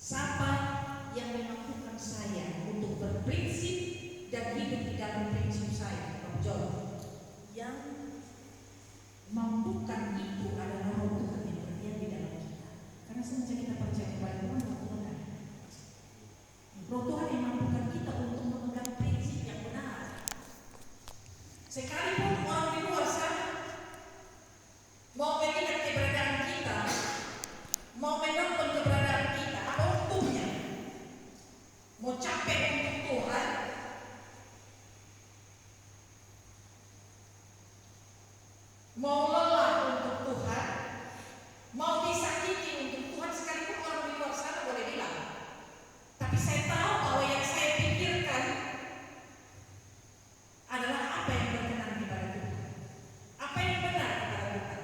Siapa yang memampukan saya untuk berprinsip dan hidup di dalam prinsip saya? Jawab. Yang mampukan itu adalah Roh Tuhan yang berdiam di dalam kita. Karena semenjak kita percaya kepada Tuhan, Roh Tuhan ada. Roh Tuhan yang mampukan kita untuk memegang prinsip yang benar. Sekalipun orang di luar sana mau melihat keberadaan kita, mau menonton keberadaan kita, apa untungnya? Mau capek untuk Tuhan, mau lelah untuk Tuhan, mau disakiti untuk Tuhan, sekalipun orang di luar sana boleh bilang. Tapi saya tahu bahwa yang saya pikirkan adalah apa yang berkenan kepada Tuhan, apa yang benar kepada Tuhan.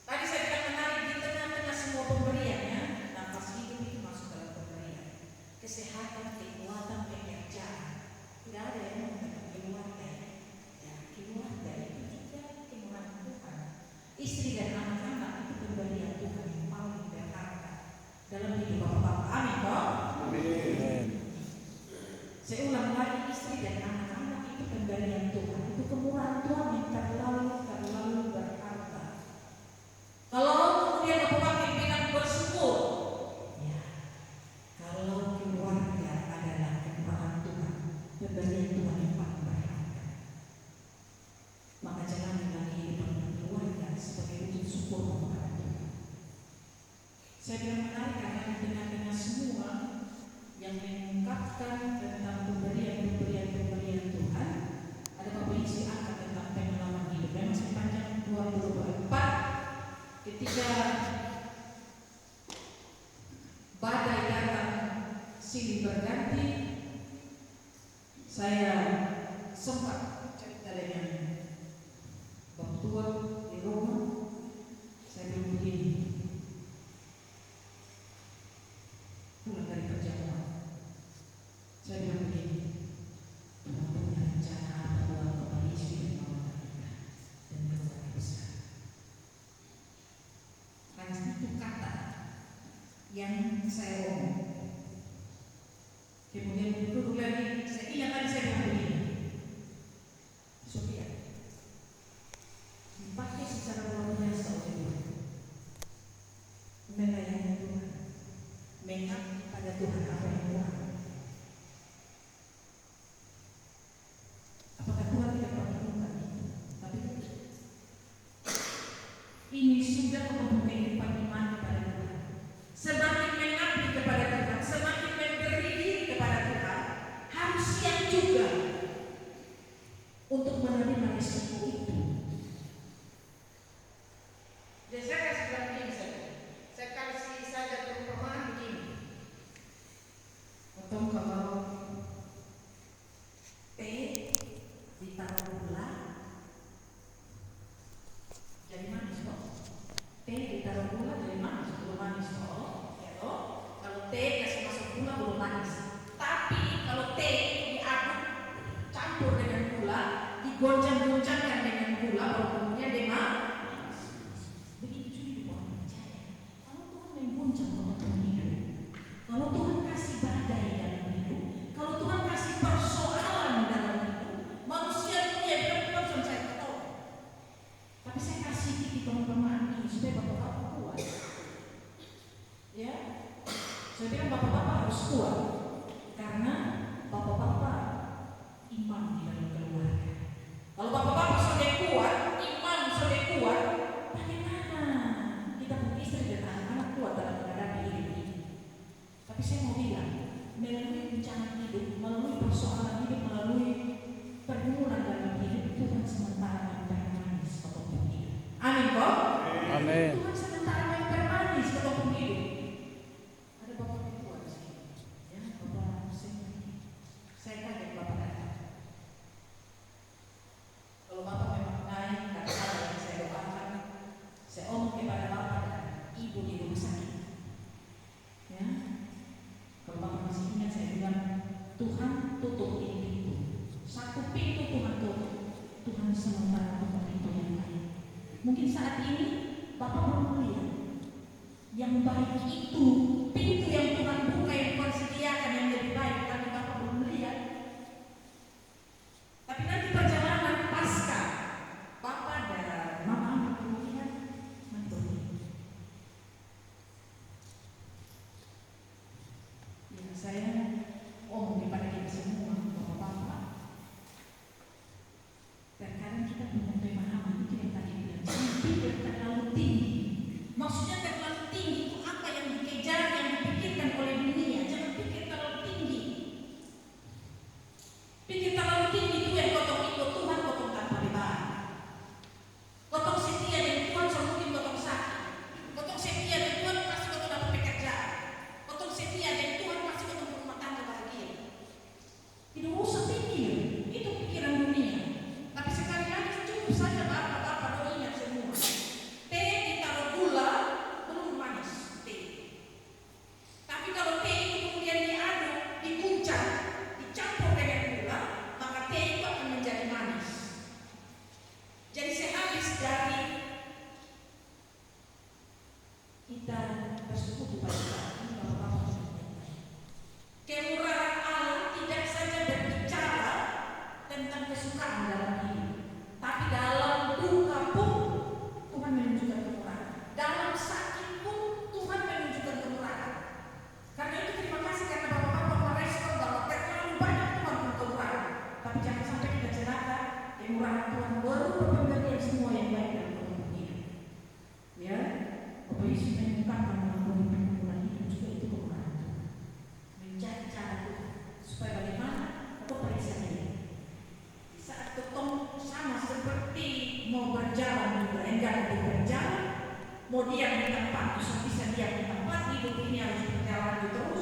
Tadi saya bilang menarik, di tengah-tengah semua pemberiannya, nafas hidup itu masuk dalam pemberian. Kesehatan, kekuatan, pekerjaan, tidak ada yang mengatakan keluarga. Ya, keluarga itu juga kemurahan Tuhan. Istri dan anak-anak itu pemberian Tuhan yang paling berharga dalam hidup bapak-bapak. Amin, toh? Amin. Saya ulang lagi, istri dan anak-anak itu pemberian Tuhan, itu kemurahan Tuhan yang terlalu berharga. Kalau kemudian bapak-bapak bilang bersyukur, ya, kalau keluarga adalah kemurahan Tuhan, pemberian Tuhan yang paling berharga, maka jalani lagi hidup keluarga sebagai wujud syukur kepada Tuhan. Saya bilang menarik karena di tengah-tengah semua yang mengungkapkan tentang pemberian Tuhan, ada Bapak isi angkat tentang pengalaman hidup. Memang sepanjang 2024 ketika badai datang silih berganti, saya sempat cerita dengan Bapak tua di Roma. Saya bilang begini, pulang dari perjalanan, saya bilang begini, Tuhan punya rencana apa buat Bapak istri dan mama kita dan keluarga besar. Karena itu kata yang saya omong. Kemudian duduk lagi, saya ingat tadi saya bilang begini, Sofia, dipakai secara luar biasa oleh Tuhan, melayani Tuhan, mengabdi pada Tuhan apa yang Tuhan. Apakah Tuhan tidak perlukan itu? Tapi ini sudah membentuk kehidupan iman kepada Tuhan. Semakin mengabdi kepada Tuhan, semakin memberi diri kepada Tuhan, harus siap juga untuk menerima risiko itu. Jadi saya kasih bilang begini saja. Saya kasih saja perumpamaan begini. Atau kalau teh ditaruh gula jadi manis kok. Teh ditaruh gula jadi manis, belum manis kok. Ya toh? Kalau teh kasih masuk gula belum manis. Tapi kalau teh diaduk campur dengan gula, digoncang-goncangkan dengan gula, baru kemudian dia manis. Begitu juga di orang percaya. Kalau Tuhan mengguncang teman-teman hidup, kalau Tuhan kasih badai dalam hidup, kalau Tuhan kasih persoalan dalam hidup, manusia punya belum saya tahu. Tapi saya kasih di teman-teman ini supaya bapak-bapak kuat. Ya, saya bilang bapak-bapak harus kuat karena bapak-bapak iman di dalam keluarga. Kalau bapak-bapak sudah kuat, iman sudah kuat, bagaimana kita punya istri dan anak-anak kuat dalam menghadapi hidup ini? Tapi saya mau bilang, melalui bencana hidup, melalui persoalan hidup, melalui pergumulan dalam hidup, Tuhan sementara mempermanis apapun hidup. Amin kok? Amin. Tuhan sementara mempermanis apapun hidup. Ada bapak yang tua di sini, ya, bapak saya kaget bapak datang. Kalau bapak memang naik, tak salah yang saya doakan, saya omong kepada bapak dan ibu di rumah sakit. Ya, kalau bapak masih ingat saya bilang, Tuhan tutup ini pintu. Satu pintu Tuhan tutup, Tuhan sementara buka pintu yang lain. Mungkin saat ini bapak belum melihat yang baik itu, pintu yang Tuhan buka, yang Tuhan sediakan yang lebih baik, tapi Bapak belum melihat. Tapi nanti perjalanan pasca Bapak dan Mama belum lihat mantu. Ya saya kepada kita semua, Bapak-Bapak. Terkadang kita punya pemahaman itu yang tadi bilang, pikir terlalu tinggi. Maksudnya terlalu tinggi itu apa yang dikejar, yang dipikirkan oleh dunia. Jangan pikir terlalu tinggi. Pikir terlalu tinggi itu yang kotong ikut Tuhan, kotong tanpa beban. Kotong setia dengan Tuhan, mungkin kotong sakit. Kotong setia dengan Tuhan, pasti kotong dapat pekerjaan. Kotong setia dengan Tuhan, pasti kotong berumah tangga bahagia. Tidak usah pikir, itu pikiran dunia. Tapi sekali lagi cukup saja Bapak-Bapak doa ingat semua. Teh ditaruh gula belum manis teh. Tapi kalau teh itu kemudian diaduk, diguncang, dicampur dengan gula, maka teh itu akan menjadi manis. Jadi sehabis dari kita bersekutu pada Tuhan, Bapak-Bapak, kemurahan Allah tidak saja berbicara tentang kesukaan dalam hidup, tapi dalam duka pun Tuhan menunjukkan kemurahan. Dalam sakit pun Tuhan menunjukkan kemurahan. Karena itu terima kasih karena Bapak-Bapak merespon bahwa terlalu banyak Tuhan berkemurahan. Tapi jangan sampai kita celaka kemurahan Tuhan berupa pemberian semua yang baik dalam dunia. Ya, Bapak Yesus mengungkapkan melalui pergumulan hidup juga itu kemurahan Tuhan. Mencari cara Tuhan supaya bagaimana Bapak periksa diri. Saat ketong sama seperti mau berjalan juga enggak untuk berjalan, mau diam di tempat bisa diam di tempat, hidup ini harus berjalan terus.